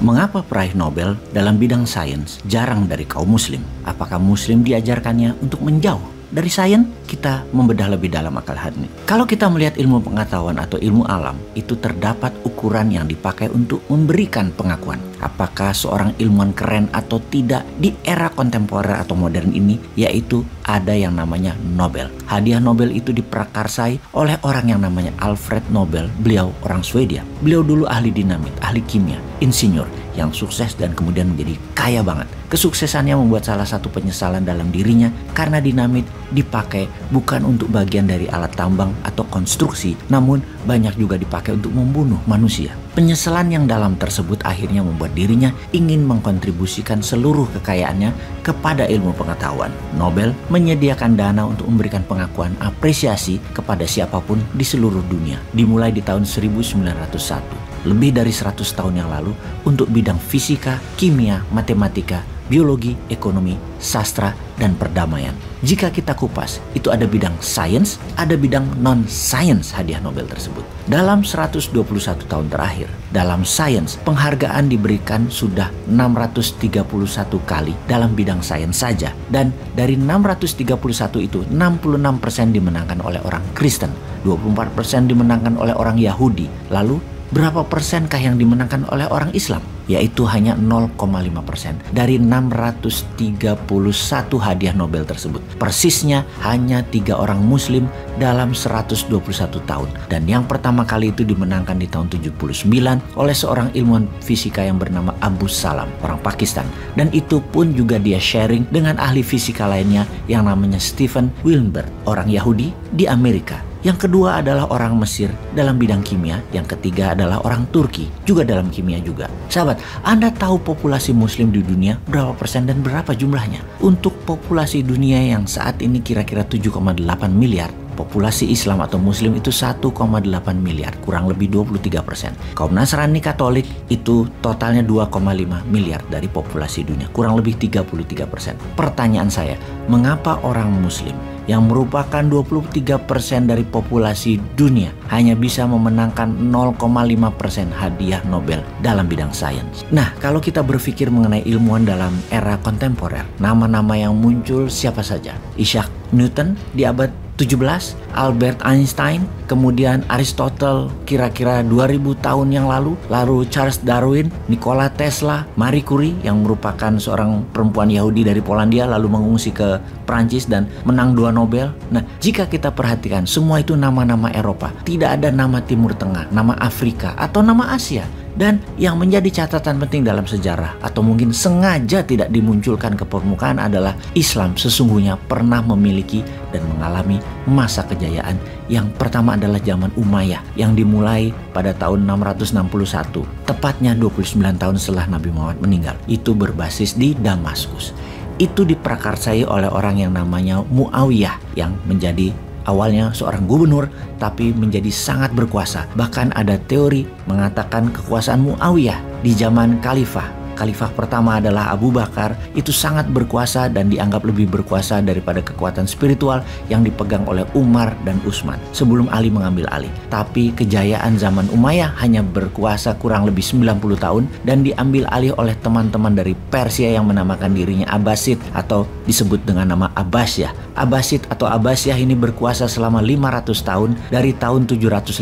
Mengapa peraih Nobel dalam bidang sains jarang dari kaum muslim? Apakah muslim diajarkannya untuk menjauh dari sains? Kita membedah lebih dalam akal ini. Kalau kita melihat ilmu pengetahuan atau ilmu alam, itu terdapat ukuran yang dipakai untuk memberikan pengakuan. Apakah seorang ilmuwan keren atau tidak di era kontemporer atau modern ini, yaitu ada yang namanya Nobel. Hadiah Nobel itu diprakarsai oleh orang yang namanya Alfred Nobel. Beliau orang Swedia. Beliau dulu ahli dinamit, ahli kimia, insinyur yang sukses dan kemudian menjadi kaya banget. Kesuksesannya membuat salah satu penyesalan dalam dirinya karena dinamit dipakai bukan untuk bagian dari alat tambang atau konstruksi, namun banyak juga dipakai untuk membunuh manusia. Penyesalan yang dalam tersebut akhirnya membuat dirinya ingin mengkontribusikan seluruh kekayaannya kepada ilmu pengetahuan. Nobel menyediakan dana untuk memberikan pengakuan apresiasi kepada siapapun di seluruh dunia, dimulai di tahun 1901. Lebih dari 100 tahun yang lalu untuk bidang fisika, kimia, matematika, biologi, ekonomi, sastra, dan perdamaian. Jika kita kupas, itu ada bidang sains, ada bidang non-sains hadiah Nobel tersebut. Dalam 121 tahun terakhir, dalam sains, penghargaan diberikan sudah 631 kali dalam bidang sains saja. Dan dari 631 itu, 66% dimenangkan oleh orang Kristen, 24% dimenangkan oleh orang Yahudi. Lalu, berapa persenkah yang dimenangkan oleh orang Islam? Yaitu hanya 0,5% dari 631 hadiah Nobel tersebut. Persisnya hanya 3 orang muslim dalam 121 tahun. Dan yang pertama kali itu dimenangkan di tahun 79 oleh seorang ilmuwan fisika yang bernama Abu Salam, orang Pakistan. Dan itu pun juga dia sharing dengan ahli fisika lainnya yang namanya Stephen Wilbert, orang Yahudi di Amerika. Yang kedua adalah orang Mesir dalam bidang kimia. Yang ketiga adalah orang Turki juga dalam kimia juga. Sahabat, Anda tahu populasi muslim di dunia berapa persen dan berapa jumlahnya? Untuk populasi dunia yang saat ini kira-kira 7,8 miliar, populasi Islam atau Muslim itu 1,8 miliar, kurang lebih 23%. Kaum Nasrani Katolik itu totalnya 2,5 miliar dari populasi dunia, kurang lebih 33%. Pertanyaan saya, mengapa orang Muslim yang merupakan 23% dari populasi dunia hanya bisa memenangkan 0,5% hadiah Nobel dalam bidang sains? Nah, kalau kita berpikir mengenai ilmuwan dalam era kontemporer, nama-nama yang muncul siapa saja? Isaac Newton di abad 17, Albert Einstein, kemudian Aristotle kira-kira 2000 tahun yang lalu Charles Darwin, Nikola Tesla, Marie Curie yang merupakan seorang perempuan Yahudi dari Polandia lalu mengungsi ke Prancis dan menang 2 Nobel. Nah, jika kita perhatikan semua itu nama-nama Eropa, tidak ada nama Timur Tengah, nama Afrika atau nama Asia. Dan yang menjadi catatan penting dalam sejarah atau mungkin sengaja tidak dimunculkan ke permukaan adalah Islam sesungguhnya pernah memiliki dan mengalami masa kejayaan. Yang pertama adalah zaman Umayyah yang dimulai pada tahun 661, tepatnya 29 tahun setelah Nabi Muhammad meninggal. Itu berbasis di Damaskus. Itu diprakarsai oleh orang yang namanya Muawiyah yang menjadi awalnya seorang gubernur tapi menjadi sangat berkuasa. Bahkan ada teori mengatakan kekuasaan Muawiyah di zaman khalifah. Khalifah pertama adalah Abu Bakar, itu sangat berkuasa dan dianggap lebih berkuasa daripada kekuatan spiritual yang dipegang oleh Umar dan Utsman sebelum Ali mengambil alih. Tapi kejayaan zaman Umayyah hanya berkuasa kurang lebih 90 tahun dan diambil alih oleh teman-teman dari Persia yang menamakan dirinya Abbasid atau disebut dengan nama Abbasiyah. Abbasid atau Abbasiyah ini berkuasa selama 500 tahun dari tahun 750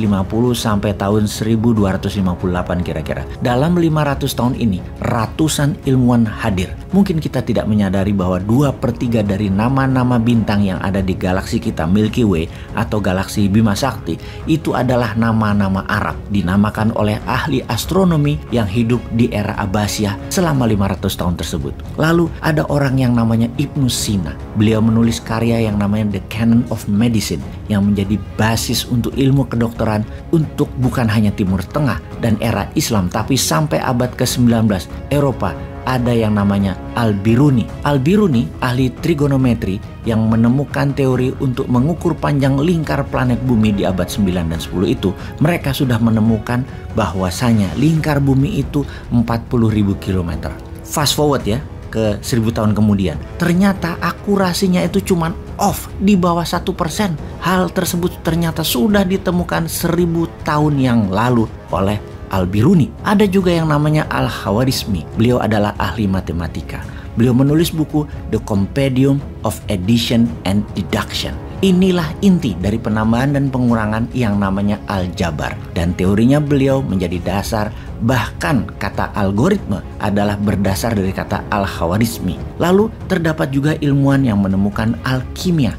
sampai tahun 1258 kira-kira. Dalam 500 tahun ini ratusan ilmuwan hadir. Mungkin kita tidak menyadari bahwa 2/3 dari nama-nama bintang yang ada di galaksi kita Milky Way atau galaksi Bima Sakti itu adalah nama-nama Arab dinamakan oleh ahli astronomi yang hidup di era Abbasiyah selama 500 tahun tersebut. Lalu ada orang yang namanya Ibnu Sina. Beliau menulis karya yang namanya The Canon of Medicine yang menjadi basis untuk ilmu kedokteran untuk bukan hanya Timur Tengah dan era Islam tapi sampai abad ke-19 Eropa. Ada yang namanya Al-Biruni. Al-Biruni ahli trigonometri yang menemukan teori untuk mengukur panjang lingkar planet bumi di abad 9 dan 10 itu. Mereka sudah menemukan bahwasanya lingkar bumi itu 40.000 km. Fast forward ya ke 1000 tahun kemudian, ternyata akurasinya itu cuman off di bawah 1%. Hal tersebut ternyata sudah ditemukan 1000 tahun yang lalu oleh Al-Biruni. Ada juga yang namanya Al-Khawarizmi. Beliau adalah ahli matematika. Beliau menulis buku The Compendium of Addition and Deduction. Inilah inti dari penambahan dan pengurangan yang namanya aljabar. Dan teorinya beliau menjadi dasar, bahkan kata algoritma adalah berdasar dari kata al-Khawarizmi. Lalu terdapat juga ilmuwan yang menemukan alkimia,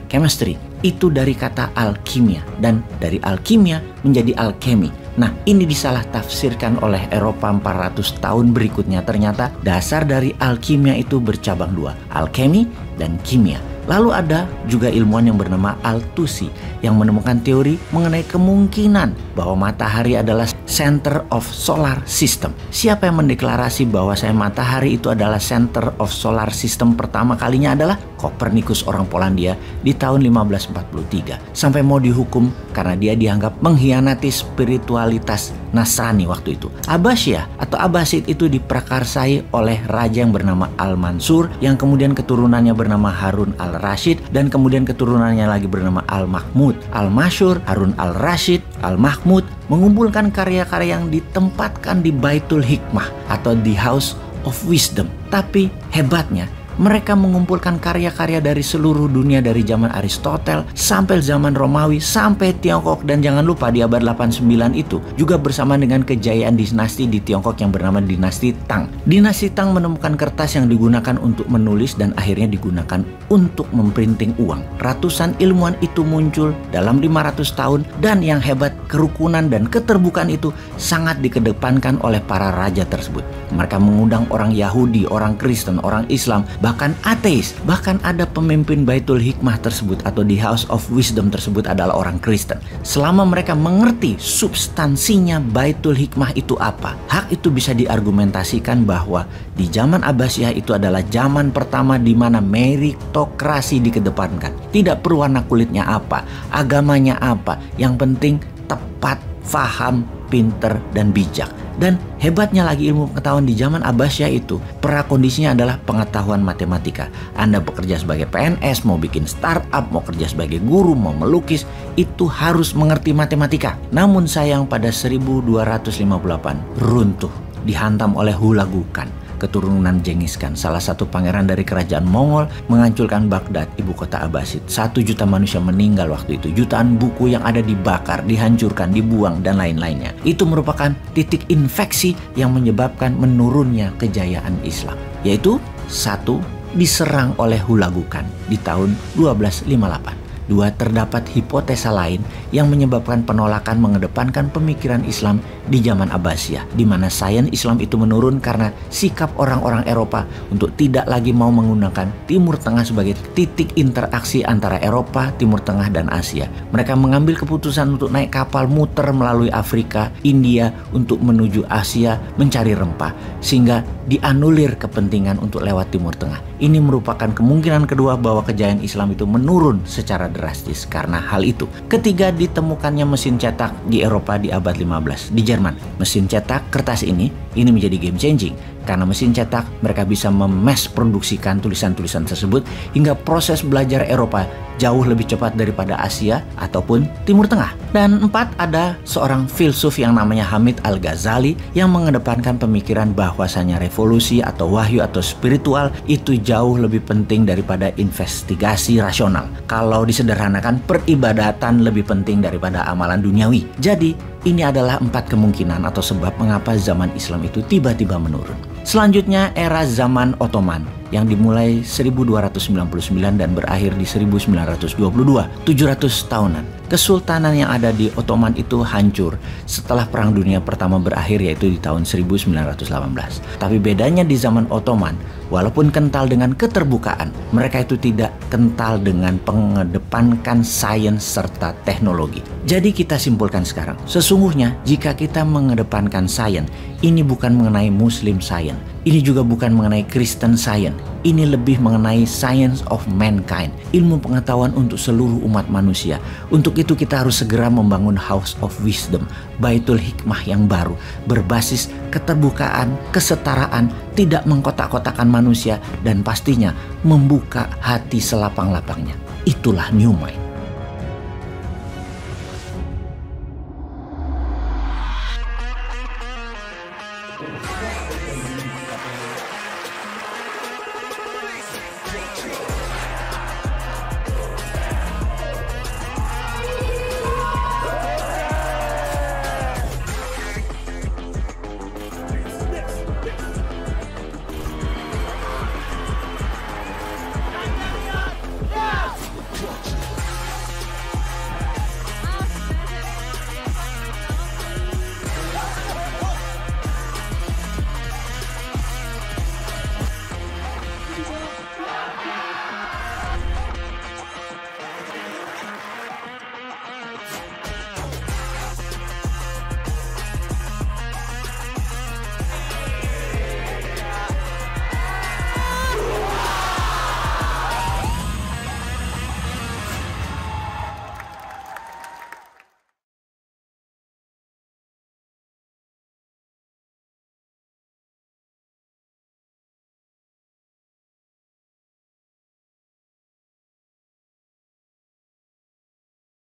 chemistry. Itu dari kata alkimia, dan dari alkimia menjadi alkemi. Nah, ini disalah tafsirkan oleh Eropa 400 tahun berikutnya. Ternyata dasar dari alkimia itu bercabang dua, alkemi dan kimia. Lalu ada juga ilmuwan yang bernama Al-Tusi yang menemukan teori mengenai kemungkinan bahwa matahari adalah center of solar system. Siapa yang mendeklarasi bahwa matahari itu adalah center of solar system pertama kalinya adalah Kopernikus, orang Polandia, di tahun 1543. Sampai mau dihukum karena dia dianggap mengkhianati spiritualitas Nasrani waktu itu. Abbasiyah atau Abbasid itu diprakarsai oleh raja yang bernama Al-Mansur, yang kemudian keturunannya bernama Harun Al-Rashid, dan kemudian keturunannya lagi bernama Al-Mahmud. Al-Masyur, Harun Al-Rashid, Al-Mahmud mengumpulkan karya-karya yang ditempatkan di Baitul Hikmah atau di House of Wisdom. Tapi hebatnya, mereka mengumpulkan karya-karya dari seluruh dunia, dari zaman Aristoteles sampai zaman Romawi sampai Tiongkok. Dan jangan lupa di abad 89 itu juga bersamaan dengan kejayaan dinasti di Tiongkok yang bernama dinasti Tang. Dinasti Tang menemukan kertas yang digunakan untuk menulis dan akhirnya digunakan untuk memprinting uang. Ratusan ilmuwan itu muncul dalam 500 tahun, dan yang hebat, kerukunan dan keterbukaan itu sangat dikedepankan oleh para raja tersebut. Mereka mengundang orang Yahudi, orang Kristen, orang Islam, bahkan ateis. Bahkan ada pemimpin Baitul Hikmah tersebut atau di House of Wisdom tersebut adalah orang Kristen. Selama mereka mengerti substansinya Baitul Hikmah itu apa, hak itu bisa diargumentasikan bahwa di zaman Abbasiyah itu adalah zaman pertama di mana meritokrasi dikedepankan. Tidak perlu warna kulitnya apa, agamanya apa, yang penting tepat, faham, pinter, dan bijak. Dan hebatnya lagi ilmu pengetahuan di zaman Abbasiyah itu, prakondisinya adalah pengetahuan matematika. Anda bekerja sebagai PNS, mau bikin startup, mau kerja sebagai guru, mau melukis, itu harus mengerti matematika. Namun sayang pada 1258 runtuh, dihantam oleh Hulagukan, keturunan Genghis Khan, salah satu pangeran dari kerajaan Mongol, menghancurkan Baghdad, ibu kota Abbasid. 1 juta manusia meninggal waktu itu. Jutaan buku yang ada dibakar, dihancurkan, dibuang, dan lain-lainnya. Itu merupakan titik infeksi yang menyebabkan menurunnya kejayaan Islam. Yaitu, 1, diserang oleh Hulagukan di tahun 1258. 2, terdapat hipotesa lain yang menyebabkan penolakan mengedepankan pemikiran Islam di zaman Abbasiyah, di mana sains Islam itu menurun karena sikap orang-orang Eropa untuk tidak lagi mau menggunakan Timur Tengah sebagai titik interaksi antara Eropa, Timur Tengah, dan Asia. Mereka mengambil keputusan untuk naik kapal muter melalui Afrika, India untuk menuju Asia mencari rempah, sehingga dianulir kepentingan untuk lewat Timur Tengah. Ini merupakan kemungkinan kedua bahwa kejayaan Islam itu menurun secara drastis karena hal itu. Ketiga, ditemukannya mesin cetak di Eropa di abad 15 di Jerman. Mesin cetak kertas ini menjadi game changing. Karena mesin cetak, mereka bisa memes produksikan tulisan-tulisan tersebut hingga proses belajar Eropa jauh lebih cepat daripada Asia ataupun Timur Tengah. Dan 4, ada seorang filsuf yang namanya Hamid Al-Ghazali yang mengedepankan pemikiran bahwasanya revolusi atau wahyu atau spiritual itu jauh lebih penting daripada investigasi rasional. Kalau disederhanakan, peribadatan lebih penting daripada amalan duniawi. Jadi, ini adalah 4 kemungkinan atau sebab mengapa zaman Islam itu tiba-tiba menurun. Selanjutnya, era zaman Ottoman yang dimulai 1299 dan berakhir di 1922, 700 tahunan. Kesultanan yang ada di Ottoman itu hancur setelah Perang Dunia Pertama berakhir, yaitu di tahun 1918. Tapi bedanya di zaman Ottoman, walaupun kental dengan keterbukaan, mereka itu tidak kental dengan mengedepankan sains serta teknologi. Jadi kita simpulkan sekarang, sesungguhnya jika kita mengedepankan sains, ini bukan mengenai Muslim Science, ini juga bukan mengenai Kristen Science, ini lebih mengenai science of mankind, ilmu pengetahuan untuk seluruh umat manusia. Untuk itu kita harus segera membangun House of Wisdom, Baitul Hikmah yang baru, berbasis keterbukaan, kesetaraan, tidak mengkotak-kotakan manusia, dan pastinya membuka hati selapang-lapangnya. Itulah New Mind.